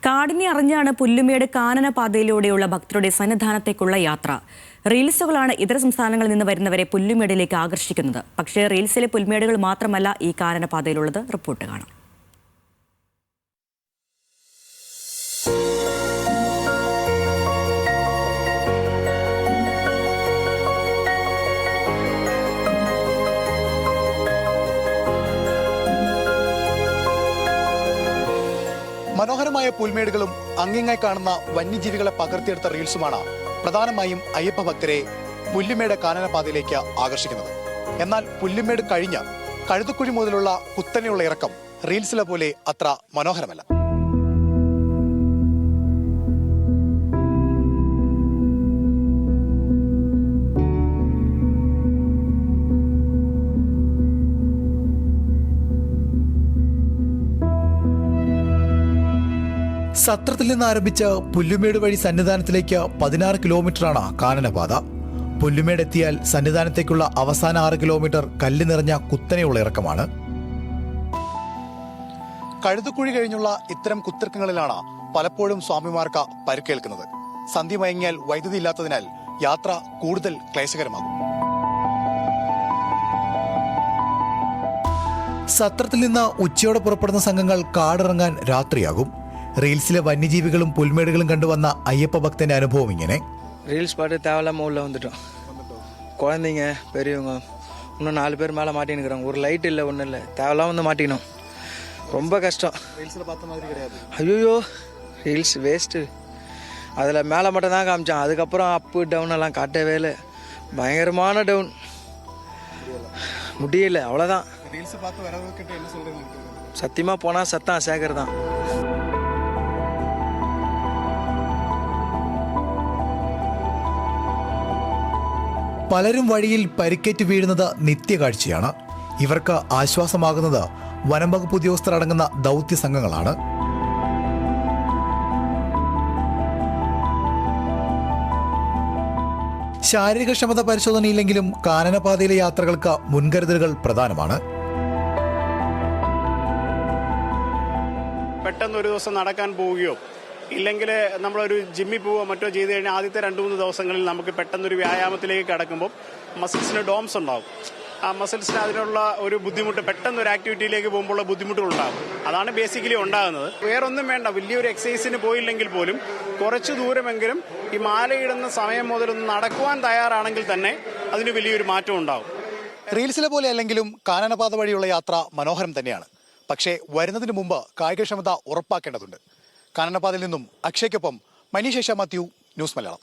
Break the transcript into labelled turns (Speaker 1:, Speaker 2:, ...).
Speaker 1: കാടിനെ അറിഞ്ഞാണ് പുല്ലുമേട് കാനനപാതയിലൂടെയുള്ള ഭക്തരുടെ സന്നിധാനത്തേക്കുള്ള യാത്ര. റീൽസുകളാണ് ഇതര സംസ്ഥാനങ്ങളിൽ നിന്ന് വരുന്നവരെ പുല്ലുമേടിലേക്ക് ആകർഷിക്കുന്നത്. പക്ഷേ റീൽസിലെ പുൽമേടുകൾ മാത്രമല്ല ഈ കാനനപാതയിലുള്ളത്. റിപ്പോർട്ട് കാണാം.
Speaker 2: മനോഹരമായ പുൽമേടുകളും അങ്ങിങ്ങായി കാണുന്ന വന്യജീവികളെ പകർത്തിയെടുത്ത റീൽസുമാണ് പ്രധാനമായും അയ്യപ്പ ഭക്തരെ പുല്ലുമേട് കാനനപാതയിലേക്ക് ആകർഷിക്കുന്നത്. എന്നാൽ പുല്ലുമേട് കഴിഞ്ഞ് കഴുതുക്കുഴി മുതലുള്ള കുത്തനെയുള്ള ഇറക്കം റീൽസിലെ പോലെ അത്ര മനോഹരമല്ല. സത്രത്തിൽ നിന്ന് ആരംഭിച്ച് പുല്ലുമേട് വഴി സന്നിധാനത്തിലേക്ക് 16 കിലോമീറ്ററാണ് കാനനപാത. പുല്ലുമേട് എത്തിയാൽ സന്നിധാനത്തേക്കുള്ള അവസാന 6 കിലോമീറ്റർ കല്ല് നിറഞ്ഞ കുത്തനെയുള്ള ഇറക്കമാണ്. കഴുതുക്കുഴി കഴിഞ്ഞുള്ള ഇത്തരം കുത്തിറക്കങ്ങളിലാണ് പലപ്പോഴും സ്വാമിമാർക്ക് പരുക്കേൽക്കുന്നത്. സന്ധ്യ മയങ്ങിയാൽ വൈദ്യുതി ഇല്ലാത്തതിനാൽ യാത്ര കൂടുതൽ ക്ലേശകരമാകും. സത്രത്തിൽ നിന്ന് ഉച്ചയോടെ പുറപ്പെടുന്ന സംഘങ്ങൾ കാടിറങ്ങാൻ രാത്രിയാകും. റീൽസിലെ വന്യജീവികളും പുൽമേടുകളും കണ്ടുവന്ന അയ്യപ്പ ഭക്തന്റെ അനുഭവം ഇങ്ങനെ.
Speaker 3: ரீல்ஸ் பாட்டு தேவையில்லாமல் உள்ள வந்துட்டோம். குழந்தைங்க பெரியவங்க இன்னும் 4 பேர் மேலே மாட்டின்னுக்குறாங்க. ஒரு லைட் இல்லை, ஒன்றும் இல்லை, தேவையில்லாம வந்து மாட்டிக்கணும். ரொம்ப கஷ்டம். ஐயோ ரீல்ஸ் வேஸ்ட்டு. அதில் மேலே மட்டும் தான் காமிச்சான். அதுக்கப்புறம் அப்பு டவுன் எல்லாம் காட்டவே இல்லை. பயங்கரமான டவுன். முடியல, அவ்வளோதான். சத்தியமாக போனால் சத்தம் சேகர் தான்.
Speaker 2: പലരും വഴിയിൽ പരിക്കേറ്റ് വീഴുന്നത് നിത്യകാഴ്ചയാണ്. ഇവർക്ക് ആശ്വാസമാകുന്നത് വനം വകുപ്പ് ഉദ്യോഗസ്ഥർ അടങ്ങുന്ന ദൗത്യ സംഘങ്ങളാണ്. ശാരീരികക്ഷമത പരിശോധനയില്ലെങ്കിലും കാനനപാതയിലെ യാത്രകൾക്ക് മുൻകരുതലുകൾ പ്രധാനമാണ്.
Speaker 4: പെട്ടെന്നൊരു ദിവസം നടക്കാൻ പോവുകയോ ഇല്ലെങ്കിൽ നമ്മളൊരു ജിമ്മിൽ പോവുകയോ മറ്റോ ചെയ്ത് കഴിഞ്ഞാൽ ആദ്യത്തെ 2-3 ദിവസങ്ങളിൽ നമുക്ക് പെട്ടെന്നൊരു വ്യായാമത്തിലേക്ക് കടക്കുമ്പോൾ മസിൽസിന് ഡോംസ് ഉണ്ടാവും. ആ മസിൽസിന് അതിനുള്ള ഒരു ബുദ്ധിമുട്ട്, പെട്ടെന്നൊരു ആക്ടിവിറ്റിയിലേക്ക് പോകുമ്പോൾ ബുദ്ധിമുട്ടുകളുണ്ടാകും. അതാണ് ബേസിക്കലി ഉണ്ടാകുന്നത്. വേറൊന്നും വേണ്ട, വലിയൊരു എക്സസൈസിന് പോയില്ലെങ്കിൽ പോലും കുറച്ച് ദൂരമെങ്കിലും ഈ മാലയിടുന്ന സമയം മുതലൊന്ന് നടക്കുവാൻ തയ്യാറാണെങ്കിൽ തന്നെ അതിന് വലിയൊരു മാറ്റം ഉണ്ടാകും. റീൽസിലെ പോലെ അല്ലെങ്കിലും കാനനപാത വഴിയുള്ള യാത്ര മനോഹരം തന്നെയാണ്. പക്ഷേ വരുന്നതിന് മുമ്പ് കായികക്ഷമത ഉറപ്പാക്കേണ്ടതുണ്ട്. കാനനപാതയിൽ നിന്നും അക്ഷയ്ക്കൊപ്പം മനീഷ് മാത്യു, ന്യൂസ് മലയാളം.